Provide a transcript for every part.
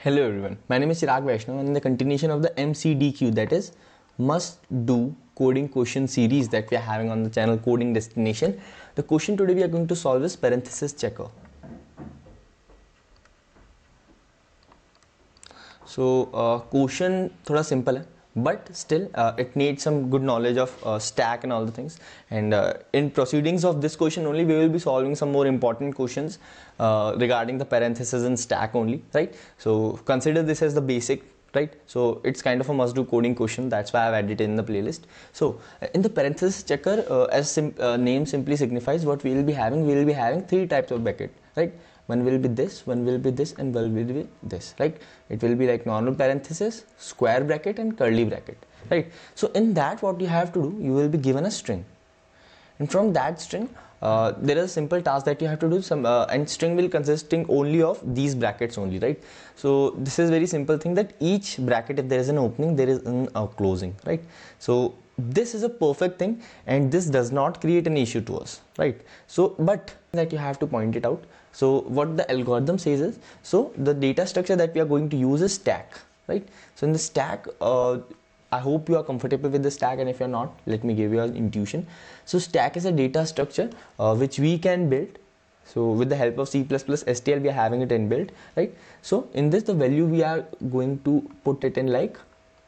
Hello everyone, my name is Chirag Vaishnav and in the continuation of the MCDQ, that is must do coding question series that we are having on the channel Coding Destination. The question today we are going to solve is parenthesis checker. So question थोड़ा simple है, but still it needs some good knowledge of stack and all the things, and in proceedings of this question only we will be solving some more important questions regarding the parenthesis and stack only, right? So consider this as the basic, right? So it's kind of a must do coding question, that's why I've added it in the playlist. So in the parenthesis checker, as name simply signifies, what we will be having three types of bracket, right? One will be this, one will be this, and one will be this, right? It will be like normal parenthesis, square bracket, and curly bracket, right? So in that, what you have to do, you will be given a string, and from that string there is a simple task that you have to do, and string will consisting only of these brackets only, right? So this is very simple thing, that each bracket, if there is an opening, there is a closing, right? So this is a perfect thing, and this does not create an issue to us, right? So but that you have to point it out. So what the algorithm says is, so the data structure that we are going to use is stack, right? So in the stack, I hope you are comfortable with the stack, and if you're not, let me give you an intuition. So stack is a data structure which we can build. So with the help of C++, STL, we are having it inbuilt, right? So in this, the value we are going to put it in like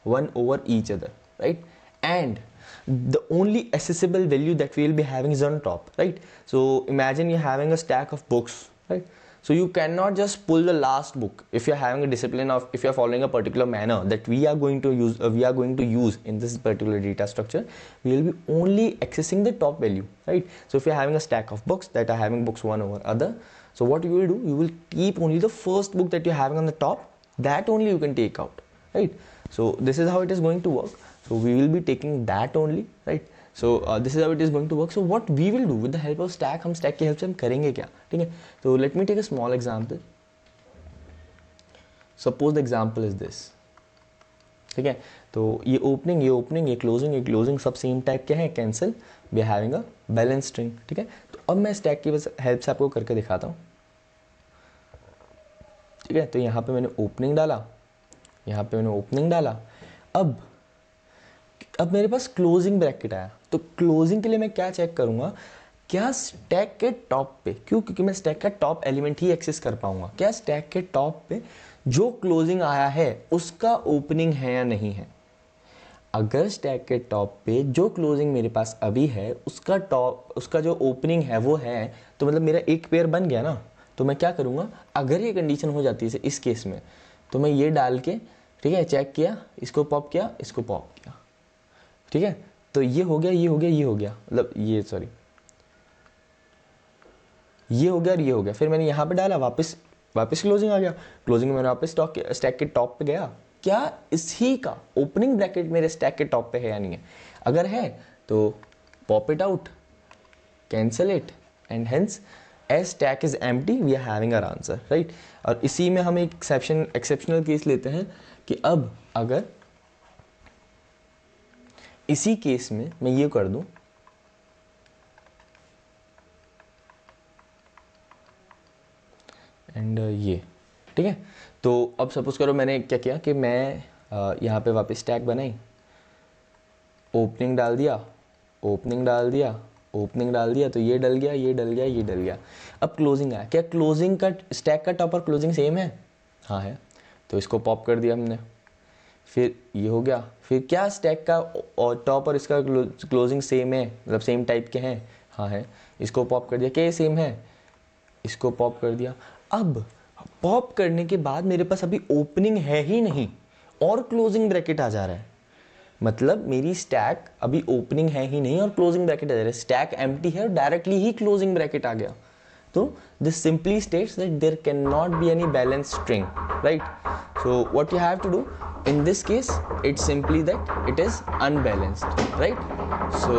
1 over each other, right? And the only accessible value that we will be having is on top, right? So imagine you're having a stack of books, right? So you cannot just pull the last book. If you're having a discipline of, if you're following a particular manner that we are going to use in this particular data structure, we will be only accessing the top value, right? So if you're having a stack of books that are having books 1 over other, so what you will do, you will keep only the first book that you're having on the top, that only you can take out, right? So this is how it is going to work. So we will be taking that only, right? So this is how it is going to work. So what we will do with the help of stack, हम stack की help से हम करेंगे क्या, ठीक है? So let me take a small example. Suppose the example is this, ठीक है? तो ये opening, ये closing सब same type के हैं, cancel. We are having a balance string, ठीक है? तो अब मैं stack की help से आपको करके दिखाता हूँ, ठीक है? तो यहाँ पे मैंने opening डाला, अब मेरे पास क्लोजिंग ब्रैकेट आया, तो क्लोजिंग के लिए मैं क्या चेक करूंगा, क्या स्टैक के टॉप पे, क्योंकि मैं स्टैक का टॉप एलिमेंट ही एक्सेस कर पाऊंगा, क्या स्टैक के टॉप पे जो क्लोजिंग आया है उसका ओपनिंग है या नहीं है। अगर स्टैक के टॉप पे जो क्लोजिंग मेरे पास अभी है उसका जो ओपनिंग है वो है, तो मतलब मेरा एक पेयर बन गया ना। तो मैं क्या करूंगा, अगर ये कंडीशन हो जाती है इस केस में, तो मैं ये डाल के, ठीक है, चेक किया, इसको पॉप किया, इसको पॉप किया, ठीक है? तो ये हो गया, मतलब ये सॉरी, ये हो गया और ये हो गया। फिर मैंने यहाँ पे डाला, वापस क्लोजिंग आ गया, क्लोजिंग में मैंने वापस स्टैक के टॉप पे गया, क्या इसी का ओपनिंग ब्रैकेट मेरे स्टैक के टॉप पे है या नहीं है? अगर है तो pop it out, cancel it, and hence as stack is empty we are having our answer, right? और इसी में हम एक एक्सेप्शनल केस लेते हैं कि अब अगर इसी केस में मैं ये कर दूं, एंड ये, ठीक है? तो अब सपोज करो मैंने क्या किया कि मैं यहाँ पे वापस स्टैक बनाई, ओपनिंग डाल दिया, तो ये डल गया, अब क्लोजिंग आया, क्या क्लोजिंग का स्टैक का टॉप और क्लोजिंग सेम है? हाँ है, तो इसको पॉप कर दिया हमने, फिर ये हो गया, फिर क्या स्टैक का और टॉप और इसका क्लोजिंग सेम है, मतलब सेम टाइप के हैं? हाँ है, इसको पॉप कर दिया, क्या ये सेम है? इसको पॉप कर दिया। अब पॉप करने के बाद मेरे पास अभी ओपनिंग है ही नहीं और क्लोजिंग ब्रैकेट आ जा रहा है, मतलब मेरी स्टैक अभी ओपनिंग है ही नहीं और क्लोजिंग ब्रैकेट आ जा रहा है, स्टैक एम्प्टी है और डायरेक्टली ही क्लोजिंग ब्रैकेट आ गया। तो this simply states that there cannot be any balanced string, right? So what you have to do in this case, it's simply that it is unbalanced, right? So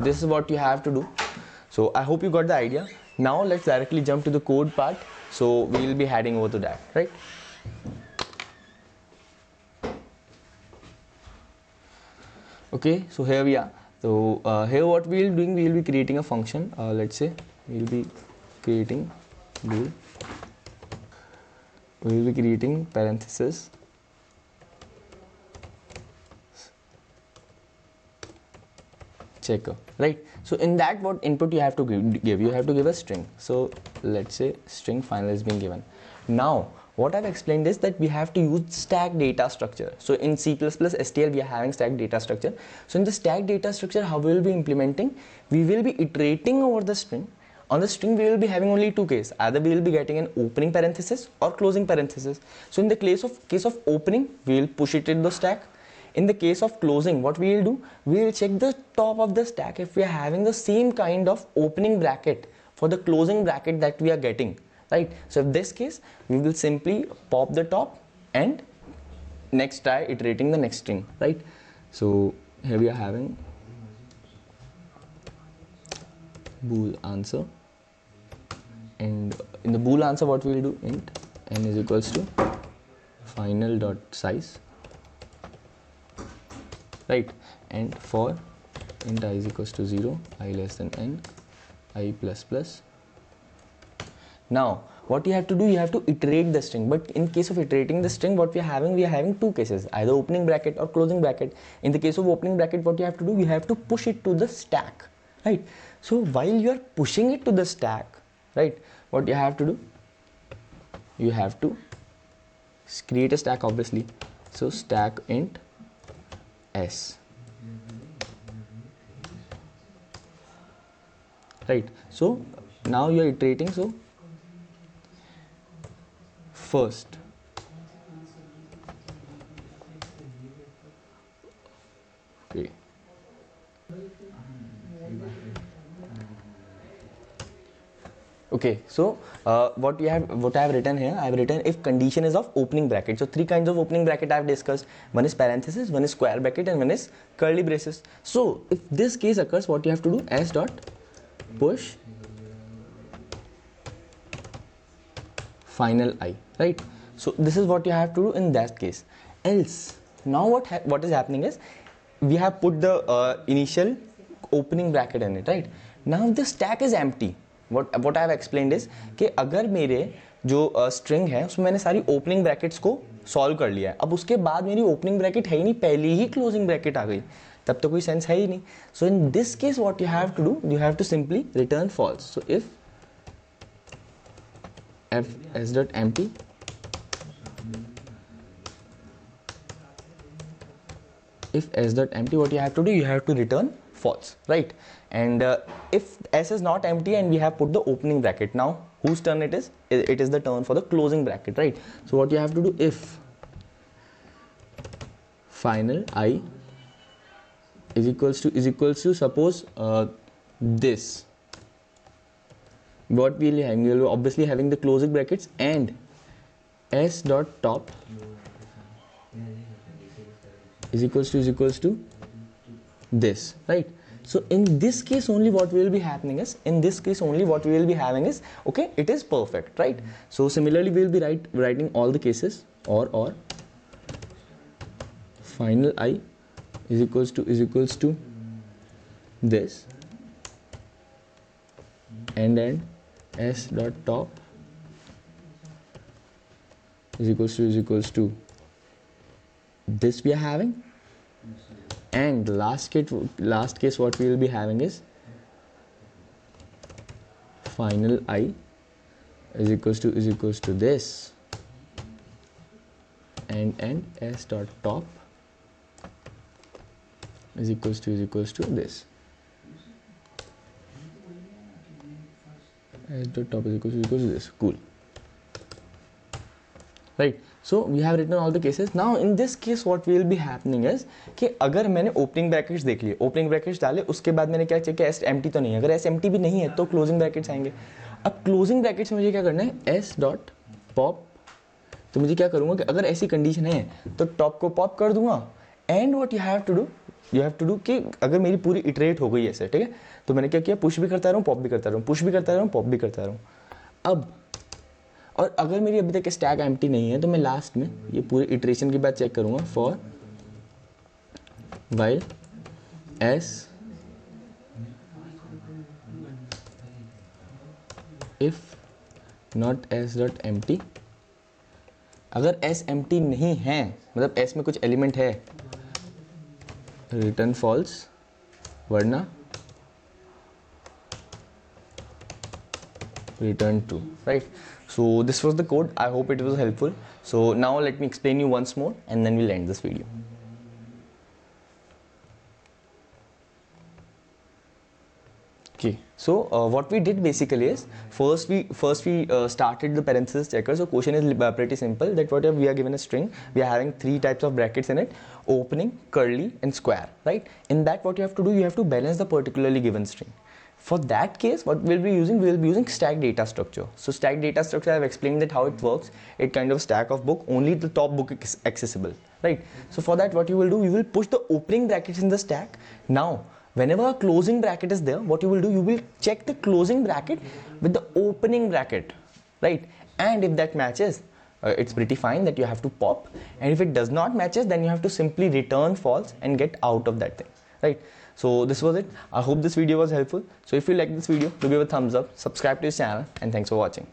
this is what you have to do. So I hope you got the idea. Now let's directly jump to the code part. So we will be heading over to that, right? Okay, so here we are. So here what we will doing, we will be creating a function. Let's say we will be creating bool we will be creating parenthesis checker, right? So in that, what input you have to give? You have to give a string. So let's say string final is being given. Now what I've explained is that we have to use stack data structure. So in C++ STL we are having stack data structure. So in the stack data structure, how we will be implementing? We will be iterating over the string. On the string we will be having only two cases. Either we will be getting an opening parenthesis or closing parenthesis. So in the case of opening, we will push it in the stack. In the case of closing, what we will do, we will check the top of the stack if we are having the same kind of opening bracket for the closing bracket that we are getting, right? So in this case, we will simply pop the top and next try iterating the next string, right? So here we are having bool answer, and in the bool answer, what we will do, int n is equals to final dot size, right? And for int I is equals to 0, I less than n, I plus plus. Now what you have to do, you have to iterate the string. But in case of iterating the string, what we are having two cases, either opening bracket or closing bracket. In the case of opening bracket, what you have to do, you have to push it to the stack, right? So while you are pushing it to the stack, right, what you have to do, you have to create a stack, obviously. So stack int s, right? So now you are iterating. So first okay, so what I have written here, I have written if condition is of opening bracket. So three kinds of opening bracket I have discussed. One is parenthesis, one is square bracket, and one is curly braces. So if this case occurs, what you have to do, s dot push final I, right? So this is what you have to do in that case. Else, now what is happening is, we have put the initial opening bracket in it, right? Now the stack is empty. what I have explained is कि अगर मेरे जो string है उसमें मैंने सारी opening brackets को solve कर लिया है, अब उसके बाद मेरी ओपनिंग ब्रैकेट है ही नहीं, पहले ही क्लोजिंग ब्रैकेट आ गई, तब तो कोई सेंस है ही नहीं. So in this case what you have to do, you have to simply return false. So if s.empty what you have to do, you have to return false, right? And if s is not empty and we have put the opening bracket, now whose turn it is? It is the turn for the closing bracket, right? So what you have to do, if final I is equals to suppose this, what we will be obviously having the closing brackets and s dot top is equals to this, right? So in this case only what will be happening is, okay, it is perfect, right? So similarly we will be writing all the cases, or final I is equals to this, and then s dot top is equals to this we are having, and last case what we will be having is final I is equals to this, and s dot top is equals to this. S dot top is equals to this. Cool, right? So we have written all the cases. Now in this case what will be happening is कि अगर मैंने opening brackets देख लिए, opening brackets डाले, उसके बाद मैंने क्या चेक किया, एस एम्प्टी तो नहीं है. अगर एस एम्प्टी भी नहीं है तो क्लोजिंग ब्रैकेट्स आएंगे. अब क्लोजिंग ब्रैकेट्स में मुझे क्या करना है, एस डॉट पॉप. तो मुझे क्या करूँगा कि अगर ऐसी कंडीशन है तो टॉप को पॉप कर दूंगा. And what you have to do कि अगर मेरी पूरी इटरेट हो गई ऐसे, ठीक है, तो मैंने क्या किया, पुश भी करता रहूँ, पॉप भी करता रहूँ, पुश भी करता रहूँ, पॉप भी करता रहूँ. अब और अगर मेरी अभी तक स्टैक एम्प्टी नहीं है तो मैं लास्ट में ये पूरे इटरेशन के बाद चेक करूँगा, for while S if not S dot empty अगर S empty नहीं है, मतलब S में कुछ एलिमेंट है, रिटर्न फॉल्स, वरना return true, right? So this was the code. I hope it was helpful. So now let me explain you once more and then we'll end this video. Okay, so what we did basically is first we started the parenthesis checker. So question is pretty simple, that whatever we are given a string, we are having three types of brackets in it: opening, curly and square, right? In that, what you have to do, you have to balance the particularly given string. For that case, what we'll be using, stack data structure. So stack data structure, I've explained that how it works. It kind of stack of book, only the top book is accessible, right? So for that, what you will do, you will push the opening brackets in the stack. Now, whenever a closing bracket is there, what you will do, you will check the closing bracket with the opening bracket, right? And if that matches, it's pretty fine that you have to pop. And if it does not matches, then you have to simply return false and get out of that thing, right? So this was it. I hope this video was helpful. So if you like this video, do give a thumbs up, subscribe to this channel, and thanks for watching.